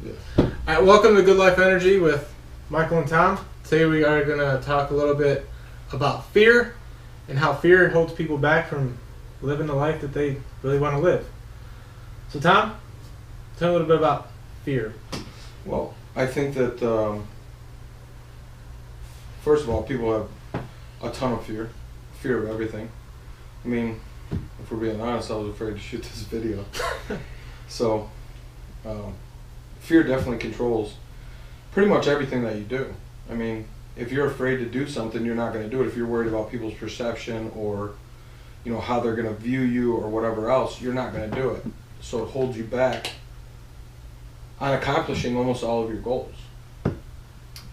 Yeah. All right, welcome to Good Life Energy with Michael and Tom. Today we are going to talk a little bit about fear and how fear holds people back from living the life that they really want to live. So Tom, tell me a little bit about fear. Well, I think that first of all, people have a ton of fear of everything. I mean, if we're being honest, I was afraid to shoot this video. So, fear definitely controls pretty much everything that you do. I mean, if you're afraid to do something, you're not going to do it. If you're worried about people's perception or, you know, how they're going to view you or whatever else, you're not going to do it. So it holds you back on accomplishing almost all of your goals.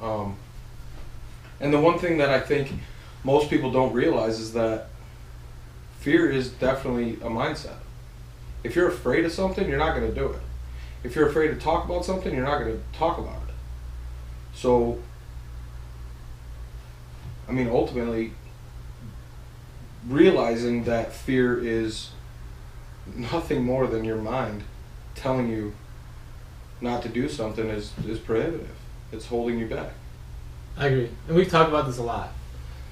And the one thing that I think most people don't realize is that fear is definitely a mindset. If you're afraid of something, you're not going to do it. If you're afraid to talk about something, you're not going to talk about it. So, I mean, ultimately, realizing that fear is nothing more than your mind telling you not to do something is prohibitive. It's holding you back. I agree. And we've talked about this a lot.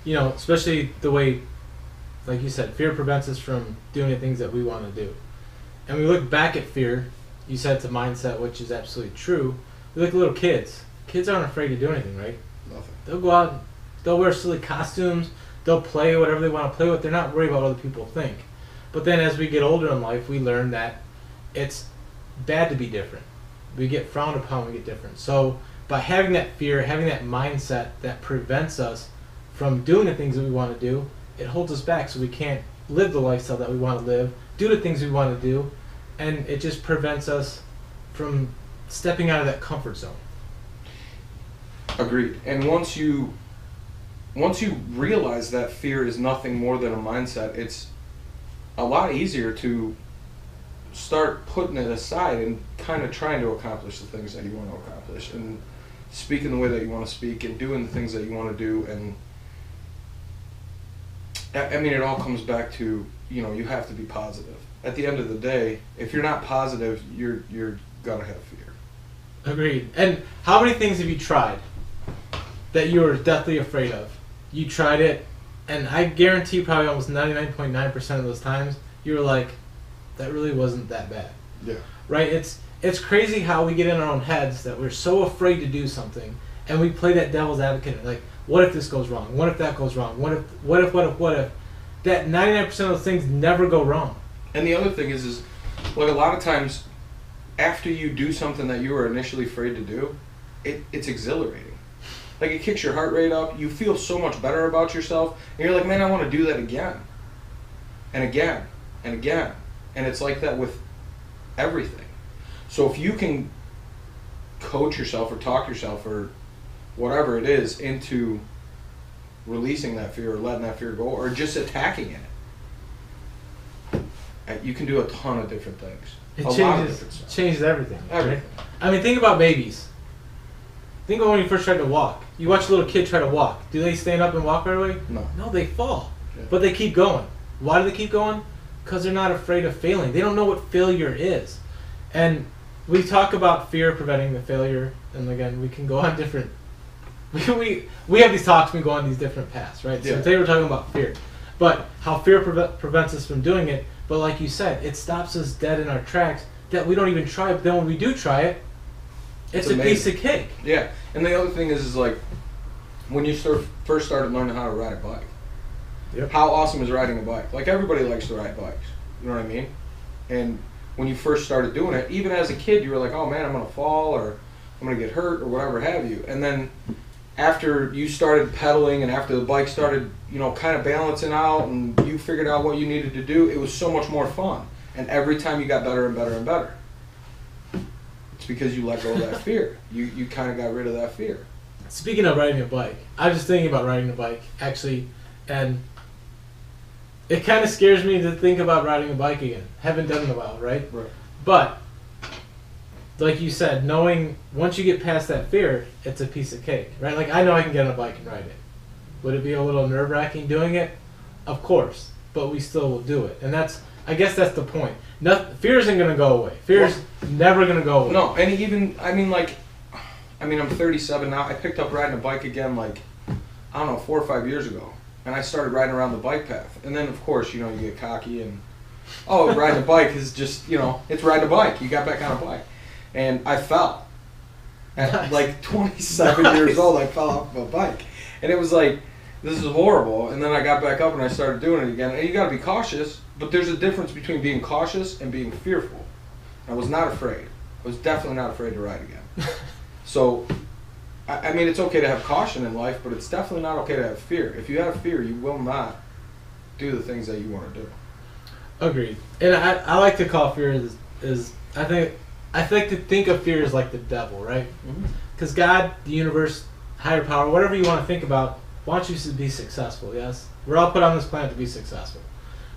You know, especially the way, like you said, fear prevents us from doing the things that we want to do. And we look back at fear, you said it's a mindset, which is absolutely true. We look at little kids. Kids aren't afraid to do anything, right? Nothing. They'll go out, they'll wear silly costumes, they'll play whatever they want to play with. They're not worried about what other people think. But then as we get older in life, we learn that it's bad to be different. We get frowned upon when we get different. So by having that fear, having that mindset that prevents us from doing the things that we want to do, it holds us back so we can't live the lifestyle that we want to live, do the things we want to do, and it just prevents us from stepping out of that comfort zone. Agreed. And once you realize that fear is nothing more than a mindset, it's a lot easier to start putting it aside and kind of trying to accomplish the things that you want to accomplish and speaking the way that you want to speak and doing the things that you want to do. And I mean, it all comes back to, you know, you have to be positive. At the end of the day, if you're not positive, you're gonna have fear. Agreed. And how many things have you tried that you were deathly afraid of? You tried it, and I guarantee probably almost 99.9% of those times, you were like, that really wasn't that bad. Yeah. Right? It's crazy how we get in our own heads that we're so afraid to do something, and we play that devil's advocate. Like, what if this goes wrong? What if that goes wrong? What if? That 99% of those things never go wrong. And the other thing is like a lot of times, after you do something that you were initially afraid to do, it's exhilarating. Like, it kicks your heart rate up. You feel so much better about yourself, and you're like, man, I want to do that again, and again, and again. And it's like that with everything. So if you can coach yourself or talk yourself or whatever it is into releasing that fear or letting that fear go or just attacking it, you can do a ton of different things. It lot of changes different stuff. changes everything. Everything. Right? I mean, think about babies. Think about when you first tried to walk. You watch a little kid try to walk. Do they stand up and walk right away? No. No, they fall. Yeah. But they keep going. Why do they keep going? Because they're not afraid of failing. They don't know what failure is. And we talk about fear preventing the failure. And again, we can go on different... We have these talks, we go on these different paths, right? So Yeah. today we're talking about fear. But how fear prevents us from doing it. But like you said, it stops us dead in our tracks that we don't even try. But then when we do try it, it's a amazing. piece of cake. Yeah. And the other thing is like, when you first started learning how to ride a bike, Yep. how awesome is riding a bike? Like, everybody likes to ride bikes. You know what I mean? And when you first started doing it, even as a kid, you were like, oh man, I'm going to fall or I'm going to get hurt or whatever have you. And then after you started pedaling and after the bike started, you know, kind of balancing out and you figured out what you needed to do, it was so much more fun. And every time you got better and better and better. It's because you let go of that fear. You kind of got rid of that fear. Speaking of riding a bike, I was just thinking about riding a bike, actually, and it kind of scares me to think about riding a bike again. Haven't done it in a while, right? Right. But, like you said, knowing once you get past that fear, it's a piece of cake, right? Like, I know I can get on a bike and ride it. Would it be a little nerve-wracking doing it? Of course, but we still will do it. And that's I guess that's the point. Fear isn't going to go away. Fear is never going to go away. No, and even, I'm 37 now. I picked up riding a bike again, 4 or 5 years ago. And I started riding around the bike path. And then, of course, you get cocky and, riding a bike is just, it's riding a bike. You got back on a bike. And I fell. At 27 years old, I fell off of a bike. And it was like, this is horrible. And then I got back up and I started doing it again. And you got to be cautious, but there's a difference between being cautious and being fearful. I was not afraid. I was definitely not afraid to ride again. So, it's okay to have caution in life, but it's definitely not okay to have fear. If you have fear, you will not do the things that you want to do. Agreed. And I like to call fear I like to think of fear as like the devil, right? Because God, the universe, higher power, whatever you want to think about, wants you to be successful, yes? We're all put on this planet to be successful.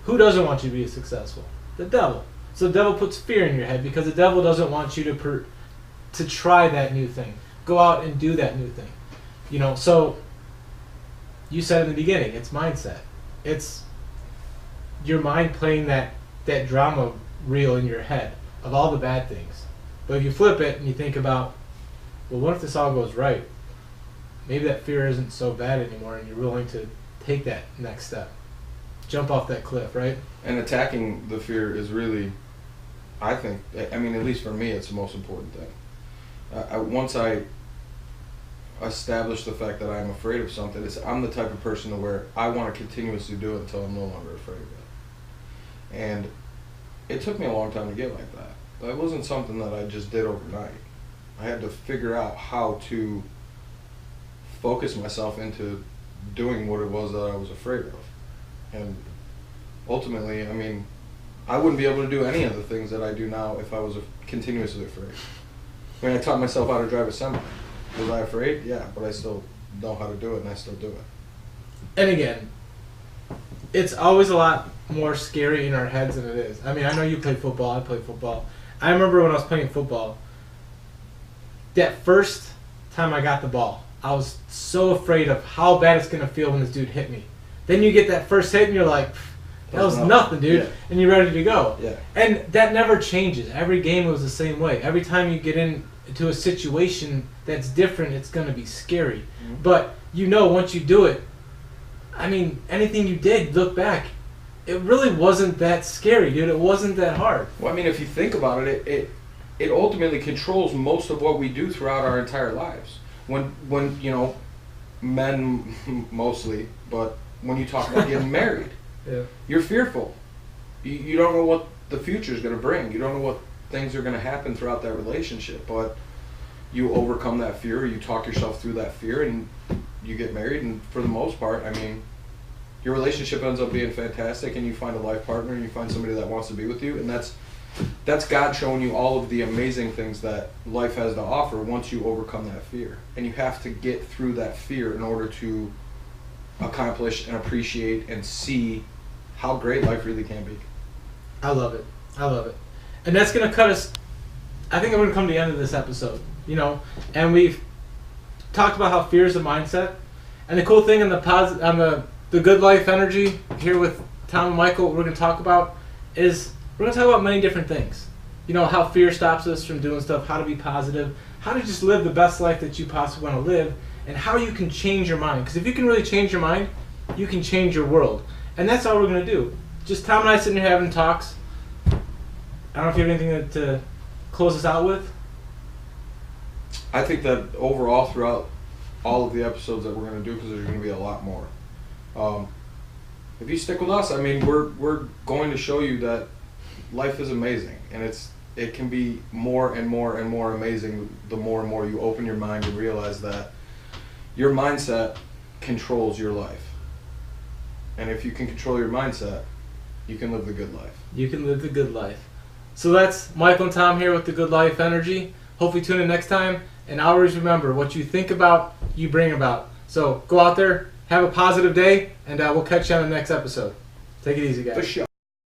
Who doesn't want you to be successful? The devil. So the devil puts fear in your head because the devil doesn't want you to try that new thing. Go out and do that new thing. So you said in the beginning, it's mindset. It's your mind playing that drama reel in your head of all the bad things. But if you flip it and you think about, well, what if this all goes right? Maybe that fear isn't so bad anymore and you're willing to take that next step. Jump off that cliff, right? And attacking the fear is really, I think, at least for me, it's the most important thing. Once I establish the fact that I'm afraid of something, I'm the type of person to where I want to continuously do it until I'm no longer afraid of it. And it took me a long time to get like that. That wasn't something that I just did overnight. I had to figure out how to focus myself into doing what it was that I was afraid of. And ultimately, I wouldn't be able to do any of the things that I do now if I was continuously afraid. I taught myself how to drive a semi. Was I afraid? Yeah, but I still know how to do it, and I still do it. And again, it's always a lot more scary in our heads than it is. I know you play football, I play football. I remember when I was playing football, that first time I got the ball, I was so afraid of how bad it's going to feel when this dude hit me. Then you get that first hit and you're like, that was nothing, dude. Yeah. And you're ready to go. Yeah. And that never changes. Every game was the same way. Every time you get into a situation that's different, it's going to be scary. Mm-hmm. But once you do it, anything you did, look back, it really wasn't that scary, dude. It wasn't that hard. Well, if you think about it, it ultimately controls most of what we do throughout our entire lives. When men mostly, but when you talk about getting married, yeah. You're fearful. You don't know what the future is going to bring. You don't know what things are going to happen throughout that relationship, but you overcome that fear, you talk yourself through that fear, and you get married, and for the most part, your relationship ends up being fantastic, and you find a life partner, and you find somebody that wants to be with you, and that's God showing you all of the amazing things that life has to offer once you overcome that fear. And you have to get through that fear in order to accomplish and appreciate and see how great life really can be. I love it. And that's going to cut us, I think I'm going to come to the end of this episode, and we've talked about how fear is a mindset. And the cool thing on the Good Life Energy here with Tom and Michael, what we're going to talk about is we're going to talk about many different things. How fear stops us from doing stuff, how to be positive, how to just live the best life that you possibly want to live, and how you can change your mind. Because if you can really change your mind, you can change your world. And that's all we're going to do. Just Tom and I sitting here having talks. I don't know if you have anything to close us out with. I think that overall, throughout all of the episodes that we're going to do, because there's going to be a lot more, if you stick with us, we're going to show you that life is amazing, and it can be more and more and more amazing the more and more you open your mind and realize that your mindset controls your life. And if you can control your mindset, you can live the good life. You can live the good life. So that's Michael and Tom here with the Good Life Energy. Hopefully tune in next time. And always remember, what you think about, you bring about. So go out there, have a positive day, and we'll catch you on the next episode. Take it easy, guys. For sure.